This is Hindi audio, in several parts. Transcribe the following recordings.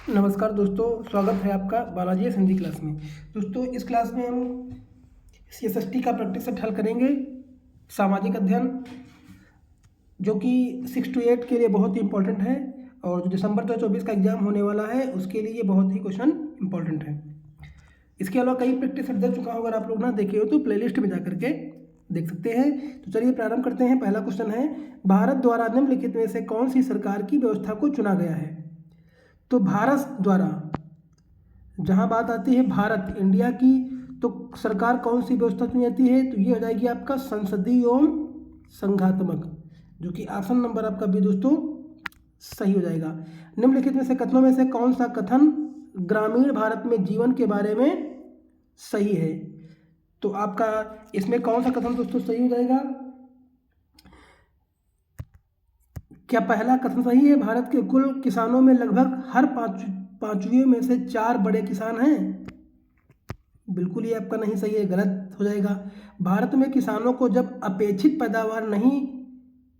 नमस्कार दोस्तों, स्वागत है आपका बालाजी हिंदी क्लास में। दोस्तों, इस क्लास में हम CSST का प्रैक्टिस सेट हल करेंगे, सामाजिक अध्ययन, जो कि 6 to 8 के लिए बहुत ही इंपॉर्टेंट है और जो दिसंबर 2024 का एग्जाम होने वाला है उसके लिए ये बहुत ही क्वेश्चन इंपॉर्टेंट है। इसके अलावा कई प्रैक्टिस सेट दे चुका हूँ, अगर आप लोग ना देखे हो तो प्लेलिस्ट में जा करके देख सकते हैं। तो चलिए प्रारंभ करते हैं। पहला क्वेश्चन है, भारत द्वारा निम्नलिखित में से कौन सी सरकार की व्यवस्था को चुना गया है? तो भारत द्वारा, जहां बात आती है भारत इंडिया की, तो सरकार कौन सी व्यवस्था चुनी जाती है? तो ये हो जाएगी आपका संसदीय एवं संघात्मक, जो कि ऑप्शन नंबर आपका भी दोस्तों सही हो जाएगा। निम्नलिखित में से कथनों में से कौन सा कथन ग्रामीण भारत में जीवन के बारे में सही है? तो आपका इसमें कौन सा कथन दोस्तों सही हो जाएगा? क्या पहला कथन सही है, भारत के कुल किसानों में लगभग हर पांचवें में से 4 बड़े किसान हैं? बिल्कुल ये आपका नहीं सही है, गलत हो जाएगा। भारत में किसानों को जब अपेक्षित पैदावार नहीं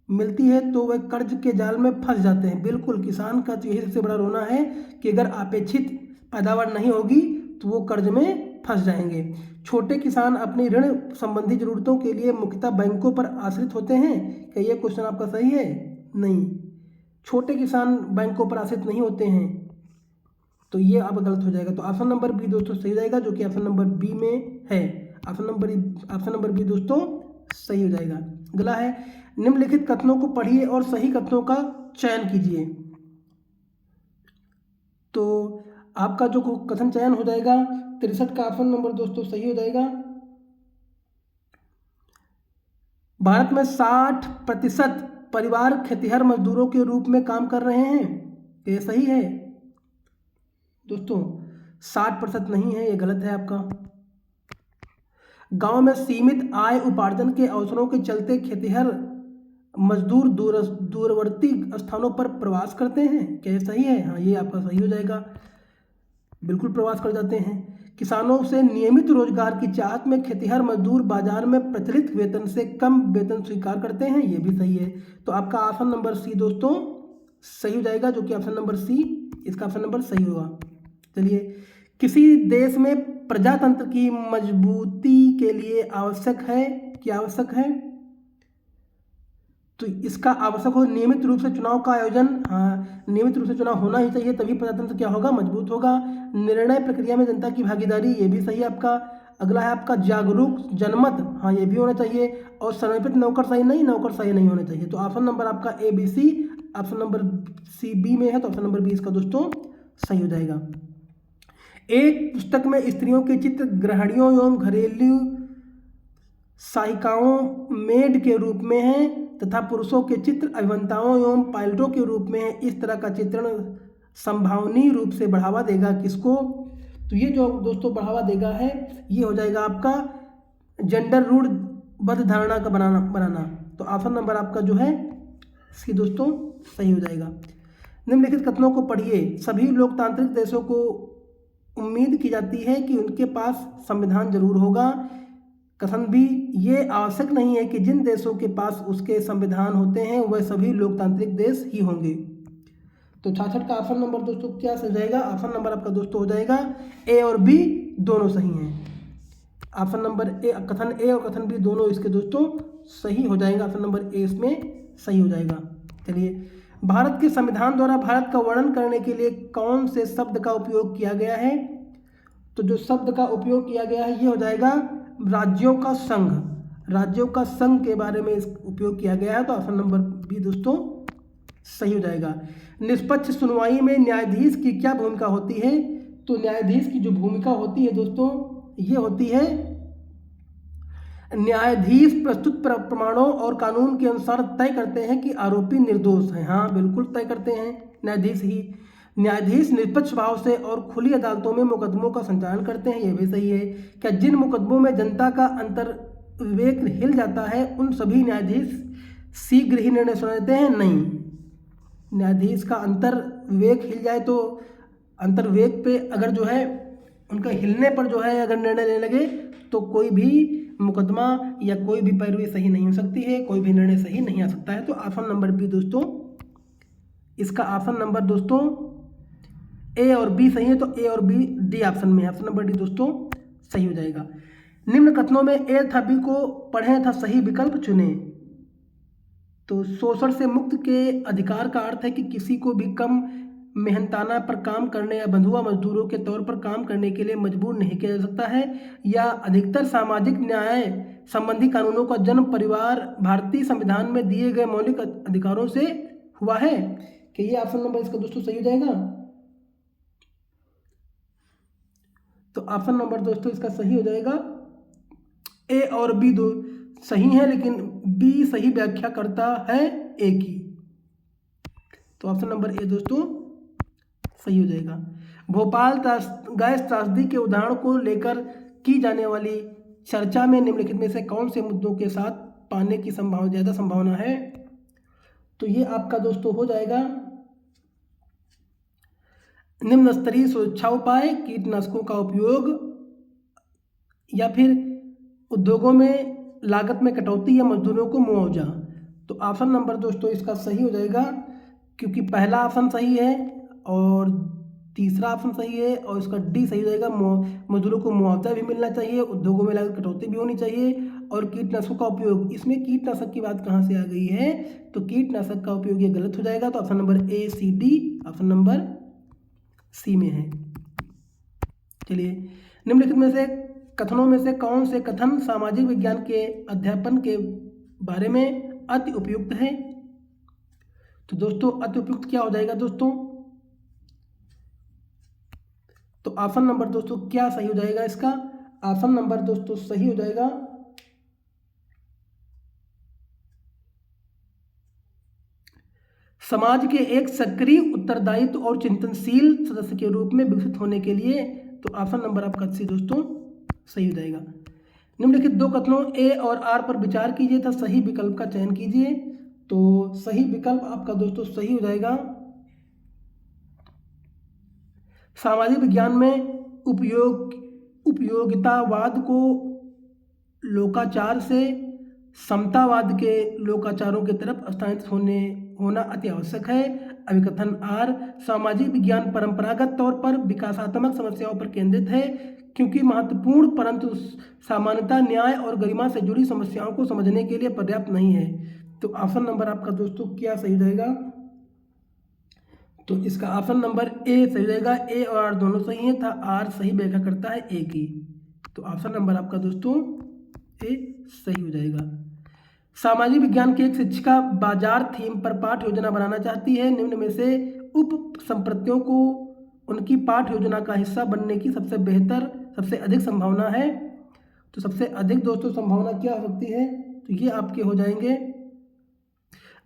मिलती है तो वह कर्ज के जाल में फंस जाते हैं। बिल्कुल, किसान का तो यही सबसे बड़ा रोना है कि अगर अपेक्षित पैदावार नहीं होगी तो वो कर्ज में फंस जाएंगे। छोटे किसान अपनी ऋण संबंधी जरूरतों के लिए मुख्यतः बैंकों पर आश्रित होते हैं। क्या ये क्वेश्चन आपका सही है? नहीं, छोटे किसान बैंकों पर आश्रित नहीं होते हैं, तो ये अब गलत हो जाएगा। तो ऑप्शन नंबर बी दोस्तों सही हो जाएगा, जो कि ऑप्शन नंबर बी में है। ऑप्शन नंबर बी दोस्तों सही हो जाएगा। अगला है, निम्नलिखित कथनों को पढ़िए और सही कथनों का चयन कीजिए। तो आपका जो कथन चयन हो जाएगा 63 का ऑप्शन नंबर दोस्तों सही हो जाएगा। भारत में 60% परिवार खेतिहर मजदूरों के रूप में काम कर रहे हैं। ये सही है दोस्तों? 60% नहीं है, ये गलत है आपका। गांव में सीमित आय उपार्जन के अवसरों के चलते खेतिहर मजदूर दूरवर्ती स्थानों पर प्रवास करते हैं। क्या ये सही है? हाँ, ये आपका सही हो जाएगा, बिल्कुल प्रवास कर जाते हैं। किसानों से नियमित रोजगार की चाहत में खेतिहर मजदूर बाजार में प्रचलित वेतन से कम वेतन स्वीकार करते हैं। ये भी सही है। तो आपका ऑप्शन नंबर सी दोस्तों सही हो जाएगा, जो कि ऑप्शन नंबर सी इसका ऑप्शन नंबर सही होगा। चलिए, किसी देश में प्रजातंत्र की मजबूती के लिए आवश्यक है, क्या आवश्यक है? तो इसका आवश्यक हो नियमित रूप से चुनाव का आयोजन। हाँ, नियमित रूप से चुनाव होना ही चाहिए, तभी प्रजातंत्र क्या होगा? मजबूत होगा। निर्णय प्रक्रिया में जनता की भागीदारी, ये भी सही है आपका। अगला है आपका जागरूक जनमत। हाँ, ये भी होना चाहिए। और समर्पित नौकरशाही नहीं होना चाहिए। तो ऑप्शन नंबर आपका A B C, option number C B में है, तो ऑप्शन नंबर बी इसका दोस्तों सही हो जाएगा। एक पुस्तक में स्त्रियों के चित्र गृहिणियों एवं घरेलू सहायिकाओं मेड के रूप में हैं तथा पुरुषों के चित्र अभियंताओं एवं पायलटों के रूप में है। इस तरह का चित्रण संभावनीय रूप से बढ़ावा देगा किसको? तो ये जो दोस्तों बढ़ावा देगा है, ये हो जाएगा आपका जेंडर रूढ़िबद्ध धारणा का बनाना। तो ऑप्शन नंबर आपका जो है इसकी दोस्तों सही हो जाएगा। निम्नलिखित कथनों को पढ़िए। सभी लोकतांत्रिक देशों को उम्मीद की जाती है कि उनके पास संविधान जरूर होगा। कथन भी, ये आवश्यक नहीं है कि जिन देशों के पास उसके संविधान होते हैं वह सभी लोकतांत्रिक देश ही होंगे। तो 66 का ऑप्शन नंबर दोस्तों क्या सही जाएगा? ऑप्शन नंबर आपका दोस्तों हो जाएगा ए और बी दोनों सही हैं। ऑप्शन नंबर ए, कथन ए और कथन बी दोनों इसके दोस्तों सही हो जाएगा। ऑप्शन नंबर ए इसमें सही हो जाएगा। चलिए, भारत के संविधान द्वारा भारत का वर्णन करने के लिए कौन से शब्द का उपयोग किया गया है? तो जो शब्द का उपयोग किया गया है ये हो जाएगा राज्यों का संघ। राज्यों का संघ के बारे में उपयोग किया गया है, तो ऑप्शन नंबर बी दोस्तों सही हो जाएगा। निष्पक्ष सुनवाई में न्यायाधीश की क्या भूमिका होती है? तो न्यायाधीश की जो भूमिका होती है दोस्तों ये होती है, न्यायाधीश प्रस्तुत प्रमाणों और कानून के अनुसार तय करते हैं कि आरोपी निर्दोष है। हाँ, बिल्कुल तय करते हैं न्यायाधीश ही। न्यायाधीश निष्पक्ष भाव से और खुली अदालतों में मुकदमों का संचालन करते हैं। यह भी सही है। क्या जिन मुकदमों में जनता का अंतर विवेक हिल जाता है उन सभी न्यायाधीश शीघ्र ही निर्णय सुनाते हैं? नहीं, न्यायाधीश का अंतर विवेक हिल जाए तो अंतर विवेक पे अगर जो है उनका हिलने पर जो है अगर निर्णय लेने लगे तो कोई भी मुकदमा या कोई भी पैरवी सही नहीं हो सकती है, कोई भी निर्णय सही नहीं आ सकता है। तो ऑप्शन नंबर बी दोस्तों इसका ऑप्शन नंबर दोस्तों ए और बी सही है, तो ए और बी डी ऑप्शन में है। ऑप्शन नंबर डी दोस्तों सही हो जाएगा। निम्न कथनों में ए तथा बी को पढ़ें तथा सही विकल्प चुनें। तो शोषण से मुक्त के अधिकार का अर्थ है कि किसी को भी कम मेहनताना पर काम करने या बंधुआ मजदूरों के तौर पर काम करने के लिए मजबूर नहीं किया जा सकता है, या अधिकतर सामाजिक न्याय संबंधी कानूनों का जन्म परिवार भारतीय संविधान में दिए गए मौलिक अधिकारों से हुआ है। कि ये ऑप्शन नंबर इसका दोस्तों सही हो जाएगा। तो ऑप्शन नंबर दोस्तों इसका सही हो जाएगा। ए और बी दो सही है, लेकिन बी सही व्याख्या करता है ए की। तो ऑप्शन नंबर ए दोस्तों सही हो जाएगा। भोपाल गैस त्रासदी के उदाहरण को लेकर की जाने वाली चर्चा में निम्नलिखित में से कौन से मुद्दों के साथ पाने की ज़्यादा संभावना है। तो ये आपका दोस्तों हो जाएगा निम्न स्तरीय सुरक्षा उपाय, कीटनाशकों का उपयोग, या फिर उद्योगों में लागत में कटौती या मजदूरों को मुआवजा। तो ऑप्शन नंबर दोस्तों इसका सही हो जाएगा, क्योंकि पहला ऑप्शन सही है और तीसरा ऑप्शन सही है, और इसका डी सही हो जाएगा। मजदूरों को मुआवजा भी मिलना चाहिए, उद्योगों में लागत कटौती भी होनी चाहिए, और कीटनाशकों का उपयोग। इसमें कीटनाशक की बात कहाँ से आ गई है, तो कीटनाशक का उपयोग ये गलत हो जाएगा। तो option number A C D option number C में है। चलिए, निम्नलिखित में से कथनों में से कौन से कथन सामाजिक विज्ञान के अध्यापन के बारे में अति उपयुक्त है। तो दोस्तों अति उपयुक्त क्या हो जाएगा दोस्तों, तो ऑप्शन नंबर दोस्तों क्या सही हो जाएगा इसका। ऑप्शन नंबर दोस्तों सही हो जाएगा समाज के एक सक्रिय, उत्तरदायित्व और चिंतनशील सदस्य के रूप में विकसित होने के लिए। तो ऑप्शन नंबर आपका सी दोस्तों सही हो जाएगा। निम्नलिखित दो कथनों ए और आर पर विचार कीजिए तथा सही विकल्प का चयन कीजिए। तो सही विकल्प आपका दोस्तों सही हो जाएगा सामाजिक विज्ञान में उपयोगितावाद को लोकाचार से समतावाद के लोकाचारों की तरफ स्थानांतरित होना अति आवश्यक है। अभिकथन आर, सामाजिक विज्ञान परंपरागत तौर पर विकासात्मक समस्याओं पर केंद्रित है, क्योंकि महत्वपूर्ण परंतु सामान्यता, न्याय और गरिमा से जुड़ी समस्याओं को समझने के लिए पर्याप्त नहीं है। तो ऑप्शन नंबर आपका दोस्तों क्या सही हो जाएगा, तो इसका ऑप्शन नंबर ए सही हो जाएगा। ए और आर दोनों सही हैं था आर सही व्याख्या करता है ए की। तो ऑप्शन नंबर आपका दोस्तों ए सही हो जाएगा। सामाजिक विज्ञान की एक शिक्षिका बाजार थीम पर पाठ योजना बनाना चाहती है। निम्न में से उप संप्रतियों को उनकी पाठ योजना का हिस्सा बनने की सबसे अधिक संभावना है। तो सबसे अधिक दोस्तों संभावना क्या हो सकती है, तो ये आपके हो जाएंगे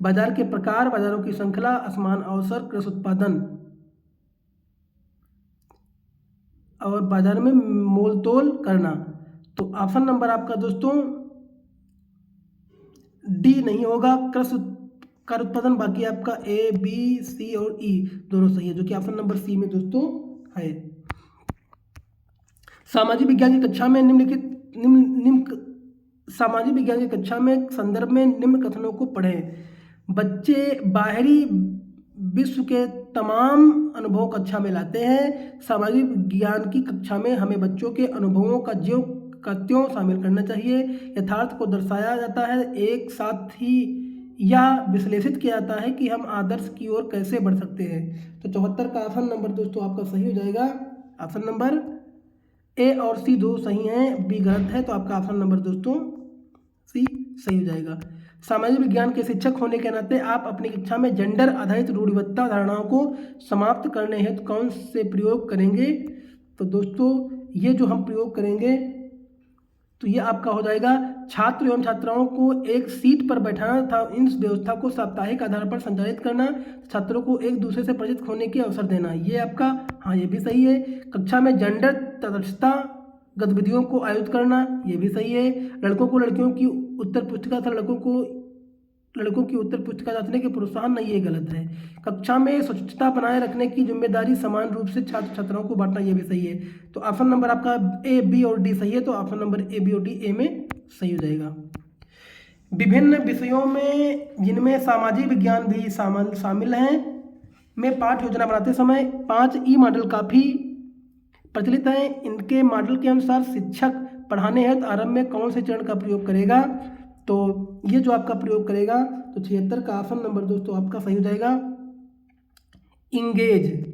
बाजार के प्रकार, बाजारों की श्रृंखला, असमान अवसर, कृषि उत्पादन और बाजार में मोल तोल करना। तो ऑप्शन नंबर आपका दोस्तों डी नहीं होगा, कृषि कर उत्पादन। बाकी आपका ए बी सी और ई दोनों सही है, जो कि ऑप्शन नंबर सी में दोस्तों है। सामाजिक विज्ञान की कक्षा में सामाजिक विज्ञान की कक्षा में संदर्भ में निम्न कथनों को पढ़ें। बच्चे बाहरी विश्व के तमाम अनुभवों कक्षा में लाते हैं। सामाजिक विज्ञान की कक्षा में हमें बच्चों के अनुभवों का त्यों शामिल करना चाहिए। यथार्थ को दर्शाया जाता है, एक साथ ही यह विश्लेषित किया जाता है कि हम आदर्श की ओर कैसे बढ़ सकते हैं। तो 74 का ऑप्शन नंबर दोस्तों आपका सही हो जाएगा। ऑप्शन नंबर ए और सी दो सही हैं, बी गलत है। तो आपका ऑप्शन नंबर दोस्तों सी सही हो जाएगा। सामाजिक विज्ञान के शिक्षक होने के नाते आप अपनी कक्षा में जेंडर आधारित रूढ़िबद्धता धारणाओं को समाप्त करने हेतु कौन से प्रयोग करेंगे। तो दोस्तों ये जो हम प्रयोग करेंगे तो ये आपका हो जाएगा छात्र एवं छात्राओं को एक सीट पर बैठाना था, इन व्यवस्था को साप्ताहिक आधार पर संचालित करना, छात्रों को एक दूसरे से परिचित होने के अवसर देना। ये आपका हाँ ये भी सही है। कक्षा में जेंडर तटस्थता गतिविधियों को आयोजित करना, ये भी सही है। लड़कों को लड़कियों की उत्तर पुस्तिका तथा लड़कों की उत्तर पुस्तिका जांचने के प्रोत्साहन नहीं, ये गलत है। कक्षा में स्वच्छता बनाए रखने की जिम्मेदारी समान रूप से छात्र छात्राओं को बांटना, ये भी सही है। तो ऑप्शन नंबर आपका ए बी और डी सही है। तो ऑप्शन नंबर ए बी और डी ए में सही हो जाएगा। विभिन्न विषयों में जिनमें सामाजिक विज्ञान भी शामिल हैं में पाठ योजना बनाते समय 5 मॉडल काफ़ी प्रचलित हैं। इनके मॉडल के अनुसार शिक्षक पढ़ाने हेतु आरंभ में कौन से चरण का प्रयोग करेगा? तो ये जो आपका प्रयोग करेगा तो 76 का ऑप्शन नंबर दोस्तों आपका सही हो जाएगा इंगेज,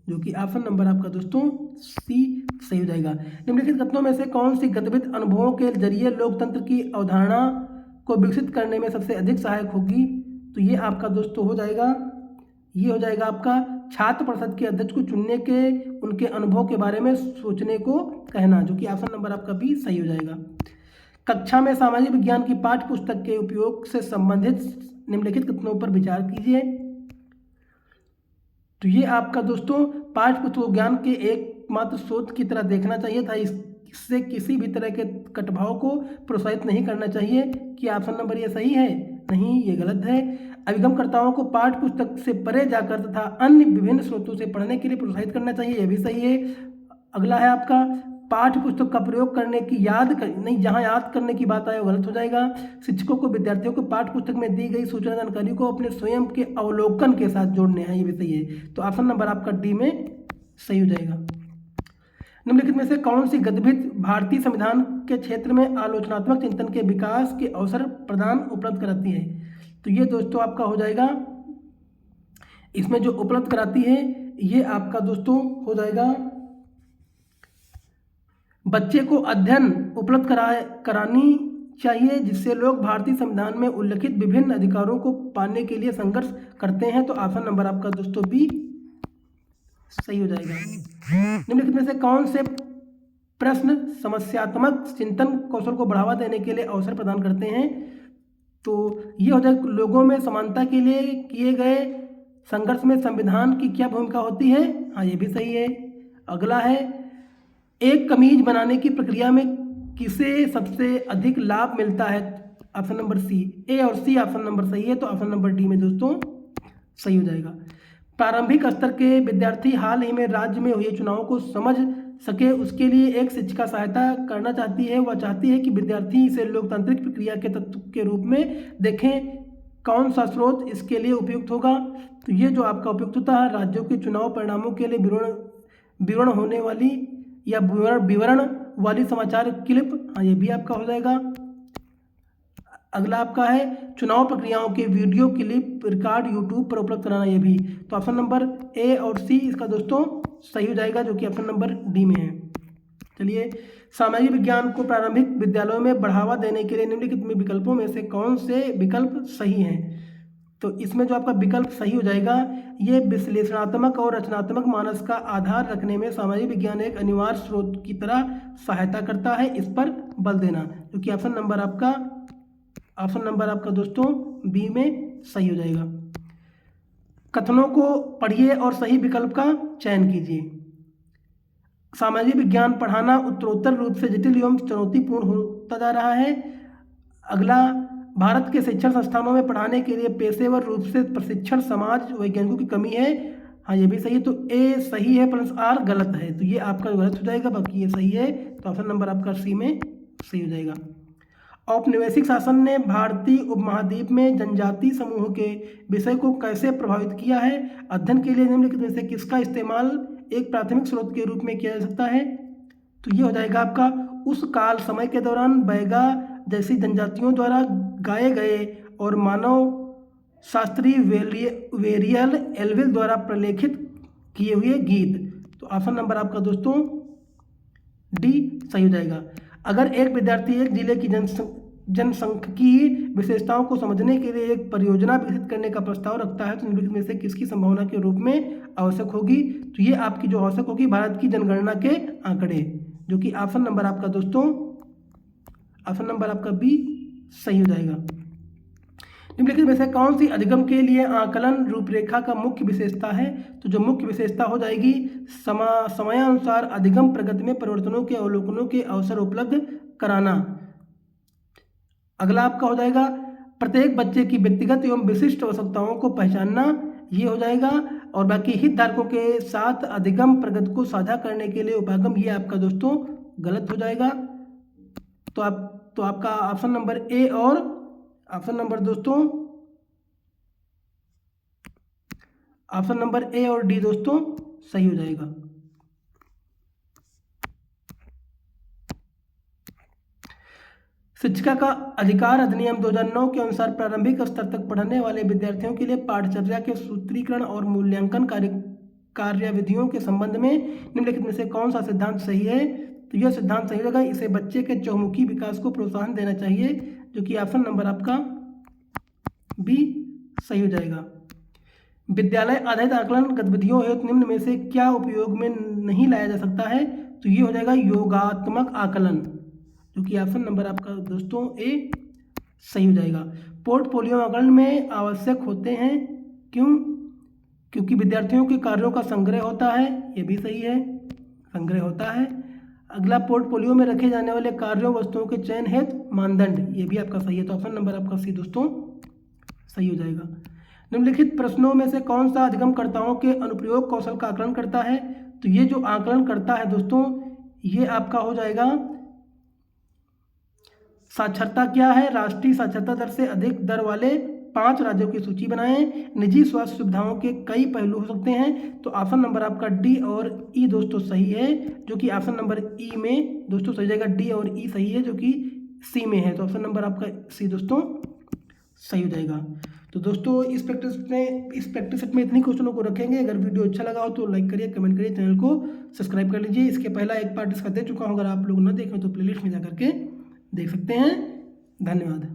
जो कि ऑप्शन नंबर आपका दोस्तों सी सही हो जाएगा। निम्नलिखित कथनों में से कौन सी गतिविधि अनुभवों के जरिए लोकतंत्र की अवधारणा को विकसित करने में सबसे अधिक सहायक होगी? तो ये आपका दोस्तों हो जाएगा, ये हो जाएगा आपका छात्र परिषद के अध्यक्ष को चुनने के उनके अनुभव के बारे में सोचने को कहना, जो कि ऑप्शन नंबर आपका बी सही हो जाएगा। कक्षा में सामाजिक विज्ञान की पाठ्य पुस्तक के उपयोग से संबंधित निम्नलिखित कथनों पर विचार कीजिए। तो ये आपका दोस्तों पाठ्य पुस्तक ज्ञान के एकमात्र स्रोत की तरह देखना चाहिए था। इससे किसी भी तरह के कटभाव को प्रोत्साहित नहीं करना चाहिए। कि ऑप्शन नंबर ये सही है? नहीं, ये गलत है। अभिगमकर्ताओं को पाठ्य पुस्तक से परे जाकर तथा अन्य विभिन्न स्रोतों से पढ़ने के लिए प्रोत्साहित करना चाहिए, यह भी सही है। अगला है आपका पाठ्य पुस्तक का प्रयोग करने की जहाँ याद करने की बात आए वो गलत हो जाएगा। शिक्षकों को विद्यार्थियों को पाठ्य पुस्तक में दी गई सूचना जानकारी को अपने स्वयं के अवलोकन के साथ जोड़ने हैं, ये भी सही है। तो ऑप्शन नंबर आपका डी में सही हो जाएगा। निम्नलिखित में से कौन सी गतिविधि भारतीय संविधान के क्षेत्र में आलोचनात्मक चिंतन के विकास के अवसर प्रदान उपलब्ध कराती है? तो ये दोस्तों आपका हो जाएगा, इसमें जो उपलब्ध कराती है ये आपका दोस्तों हो जाएगा बच्चे को अध्ययन उपलब्ध करानी चाहिए जिससे लोग भारतीय संविधान में उल्लिखित विभिन्न अधिकारों को पाने के लिए संघर्ष करते हैं। तो ऑप्शन नंबर आपका दोस्तों बी सही हो जाएगा। निम्नलिखित में से कौन से प्रश्न समस्यात्मक चिंतन कौशल को बढ़ावा देने के लिए अवसर प्रदान करते हैं? तो ये हो जाएगा लोगों में समानता के लिए किए गए संघर्ष में संविधान की क्या भूमिका होती है? हाँ, ये भी सही है। अगला है एक कमीज बनाने की प्रक्रिया में किसे सबसे अधिक लाभ मिलता है? ऑप्शन नंबर सी। ए और सी ऑप्शन नंबर सही है, तो ऑप्शन नंबर डी में दोस्तों सही हो जाएगा। प्रारंभिक स्तर के विद्यार्थी हाल ही में राज्य में हुए चुनावों को समझ सके उसके लिए एक शिक्षिका सहायता करना चाहती है। वह चाहती है कि विद्यार्थी इसे लोकतांत्रिक प्रक्रिया के तत्व के रूप में देखें। कौन सा स्रोत इसके लिए उपयुक्त होगा? तो ये जो आपका उपयुक्त होता है राज्यों के चुनाव परिणामों के लिए विवरण होने वाली या विवरण वाली समाचार क्लिप, हाँ ये भी आपका हो जाएगा। अगला आपका है चुनाव प्रक्रियाओं के वीडियो क्लिप रिकॉर्ड यूट्यूब पर उपलब्ध कराना, ये भी। तो ऑप्शन नंबर ए और सी इसका दोस्तों सही हो जाएगा, जो कि ऑप्शन नंबर डी में है। चलिए, सामाजिक विज्ञान को प्रारंभिक विद्यालयों में बढ़ावा देने के लिए निम्नलिखित में विकल्पों में से कौन से विकल्प सही हैं? तो इसमें जो आपका विकल्प सही हो जाएगा, ये विश्लेषणात्मक और रचनात्मक मानस का आधार रखने में सामाजिक विज्ञान एक अनिवार्य स्रोत की तरह सहायता करता है, इस पर बल देना, जो कि ऑप्शन नंबर आपका दोस्तों बी में सही हो जाएगा। कथनों को पढ़िए और सही विकल्प का चयन कीजिए। सामाजिक विज्ञान पढ़ाना उत्तरोत्तर रूप से जटिल एवं चुनौतीपूर्ण होता जा रहा है। अगला, भारत के शिक्षण संस्थानों में पढ़ाने के लिए पेशेवर रूप से प्रशिक्षण समाज वैज्ञानिकों की कमी है, हाँ ये भी सही है। तो ए सही है प्लस आर गलत है, तो ये आपका गलत हो जाएगा, बाकी ये सही है। तो ऑप्शन नंबर आपका सी में सही हो जाएगा। औपनिवेशिक शासन ने भारतीय उपमहाद्वीप में जनजातीय समूह के विषय को कैसे प्रभावित किया है? अध्ययन के लिए निम्नलिखित में से किसका इस्तेमाल एक प्राथमिक स्रोत के रूप में किया जा सकता है? तो ये हो जाएगा आपका उस काल समय के दौरान बैगा जैसी जनजातियों द्वारा गाए गए और मानव शास्त्री वेरियल एल्विल द्वारा प्रलेखित किए हुए गीत। तो ऑप्शन नंबर आपका दोस्तों डी सही हो जाएगा। अगर एक विद्यार्थी एक जिले की जनसांख्यिकीय विशेषताओं को समझने के लिए एक परियोजना विकसित करने का प्रस्ताव रखता है तो निम्नलिखित में से किसकी संभावना के रूप में आवश्यक होगी? तो ये आपकी जो आवश्यक होगी भारत की जनगणना के आंकड़े, जो कि ऑप्शन नंबर आपका दोस्तों ऑप्शन नंबर आपका बी सही हो जाएगा। निम्नलिखित में से कौन सी अधिगम के लिए आकलन रूपरेखा का मुख्य विशेषता है? तो जो मुख्य विशेषता हो जाएगी समयानुसार अधिगम प्रगति में परिवर्तनों के अवलोकनों के अवसर उपलब्ध कराना। अगला आपका हो जाएगा प्रत्येक बच्चे की व्यक्तिगत एवं विशिष्ट आवश्यकताओं को पहचानना, ये हो जाएगा। और बाकी हितधारकों के साथ अधिगम प्रगति को साझा करने के लिए उपागम, ये आपका दोस्तों गलत हो जाएगा। तो आपका ऑप्शन नंबर ए और ऑप्शन नंबर दोस्तों ऑप्शन नंबर ए और डी दोस्तों सही हो जाएगा। शिक्षिका का अधिकार अधिनियम 2009 के अनुसार प्रारंभिक स्तर तक पढ़ने वाले विद्यार्थियों के लिए पाठचर्या के सूत्रीकरण और मूल्यांकन कार्यविधियों के संबंध में निम्नलिखित में से कौन सा सिद्धांत सही है? तो यह सिद्धांत सही होगा, इसे बच्चे के चहुमुखी विकास को प्रोत्साहन देना चाहिए, जो कि ऑप्शन नंबर आपका बी सही हो जाएगा। विद्यालय आधारित आकलन गतिविधियों हेतु निम्न में से क्या उपयोग में नहीं लाया जा सकता है? तो ये हो जाएगा योगात्मक आकलन, जो कि ऑप्शन नंबर आपका दोस्तों ए सही हो जाएगा। पोर्टफोलियो आकलन में आवश्यक होते हैं, क्यों? क्योंकि विद्यार्थियों के कार्यों का संग्रह होता है, ये भी सही है, संग्रह होता है। अगला, पोर्टफोलियो में रखे जाने वाले कार्यों वस्तुओं के चयन हेतु मानदंड, ये भी आपका सही है, तो ऑप्शन नंबर आपका सी दोस्तों सही हो जाएगा। निम्नलिखित प्रश्नों में से कौन सा अधिगमकर्ताओं के अनुप्रयोग कौशल का आकलन करता है? तो ये जो आकलन करता है दोस्तों, ये आपका हो जाएगा साक्षरता क्या है? राष्ट्रीय साक्षरता दर से अधिक दर वाले 5 राज्यों की सूची बनाएं। निजी स्वास्थ्य सुविधाओं के कई पहलू हो सकते हैं, तो ऑप्शन नंबर आपका डी और ई दोस्तों सही है, जो कि ऑप्शन नंबर ई में दोस्तों सही जाएगा। डी और ई सही है, जो कि सी में है, तो ऑप्शन नंबर आपका सी दोस्तों सही हो जाएगा। तो दोस्तों इस प्रैक्टिस सेट में इतनी क्वेश्चनों को रखेंगे। अगर वीडियो अच्छा लगा हो तो लाइक करिए, कमेंट करिए, चैनल को सब्सक्राइब कर लीजिए। इसके पहला एक पार्ट इसका दे चुका हूँ, अगर आप लोग न देखें तो प्लेलिस्ट में जा करके देख सकते हैं। धन्यवाद।